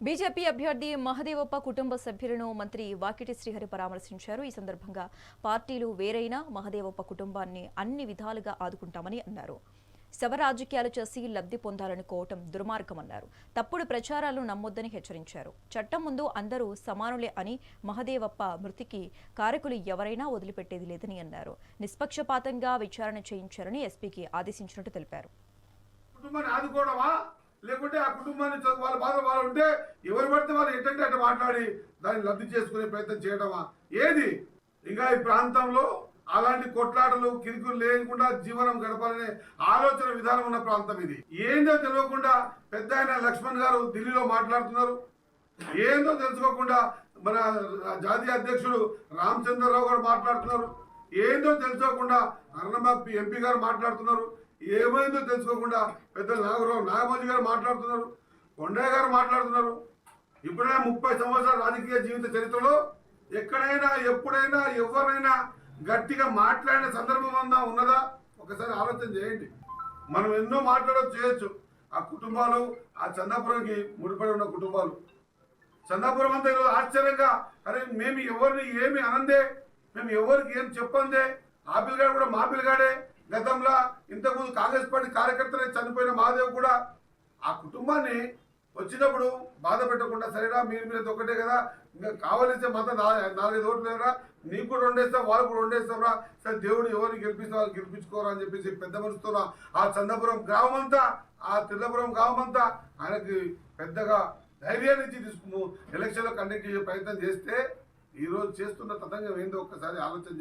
BJP అభ్యర్థి మహదేవప్ప కుటుంబ సభ్యులను మంత్రి వాకిటి శ్రీహరి పరామర్శించారు. ఈ సందర్భంగా పార్టీలు వేరైనా మహదేవప్ప కుటుంబాన్ని అన్ని విధాలుగా ఆదుకుంటామని అన్నారు. శవ రాజకీయాలు చేసి లబ్ధి పొందాలనుకోవటం దుర్మార్గమన్నారు. తప్పుడు ప్రచారాలను నమ్మొద్దని హెచ్చరించారు. చట్టం ముందు అందరూ సమానులే అని, మహదేవప్ప మృతికి కారకులు ఎవరైనా వదిలిపెట్టేది లేదని అన్నారు. నిష్పక్షపాతంగా విచారణ చేయించాలని ఎస్పీకి ఆదేశించినట్టు తెలిపారు. లేకుంటే ఆ కుటుంబాన్ని వాళ్ళ బాధ వాళ్ళు ఉంటే ఎవరు పడితే వాళ్ళు ఎట్టంటే అట్లా మాట్లాడి దాన్ని లబ్ధి చేసుకునే ప్రయత్నం చేయడమా ఏది? ఇంకా ఈ ప్రాంతంలో అలాంటి కొట్లాటలు కిరికులు లేకుండా జీవనం గడపాలనే ఆలోచన విధానం ఉన్న ప్రాంతం ఇది. ఏందో తెలియకుండా పెద్ద ఆయన లక్ష్మణ్ గారు ఢిల్లీలో మాట్లాడుతున్నారు. ఏందో తెలుసుకోకుండా మన జాతీయ అధ్యక్షుడు రామచంద్రరావు గారు మాట్లాడుతున్నారు. ఏందో తెలుసుకోకుండా అరుణబాబు ఎంపీ గారు మాట్లాడుతున్నారు. ఏమైందో తెలుసుకోకుండా పెద్ద నాగమోజీ గారు మాట్లాడుతున్నారు. కొండయ్య గారు మాట్లాడుతున్నారు. ఇప్పుడైనా 30 సంవత్సరాల రాజకీయ జీవిత చరిత్రలో ఎక్కడైనా ఎప్పుడైనా ఎవరైనా గట్టిగా మాట్లాడిన సందర్భం ఉన్నదా? ఒకసారి ఆలోచన చేయండి. మనం ఎన్నో చేయొచ్చు. ఆ కుటుంబాలు ఆ చందాపురంకి ముడిపడి ఉన్న కుటుంబాలు, చందాపురం అంతా ఈరోజు ఆశ్చర్యంగా, అరే మేము ఎవరిని ఏమి అనందే, మేము ఎవరికి ఏం చెప్పందే, ఆ పిల్లగాడు కూడా మా పిల్లగాడే, గతంలో ఇంతకుముందు కాంగ్రెస్ పార్టీ కార్యకర్తలే చనిపోయిన మహాదేవ్ కూడా ఆ కుటుంబాన్ని వచ్చినప్పుడు బాధ పెట్టకుండా, సరేనా మీరు మీద ఒకటే కదా, ఇంకా కావాల్సే మొత్తం 4-5 ఓట్లు లేవరా, నీకు కూడా 2 వేస్తాం, వాళ్ళు కూడా 2 వేస్తాంరా, సరే దేవుడు ఎవరిని గెలిపిస్తే వాళ్ళు గెలిపించుకోరా అని చెప్పేసి పెద్ద మనసుతో ఆ చందాపురం గ్రామం అంతా, ఆ తిల్లపురం గ్రామం అంతా ఆయనకి పెద్దగా ధైర్యాన్ని ఇచ్చి ఎలక్షన్లో కండక్ట్ చేసే ప్రయత్నం చేస్తే ఈరోజు చేస్తున్న తతంగం ఏందో ఒక్కసారి ఆలోచన చేయాలి.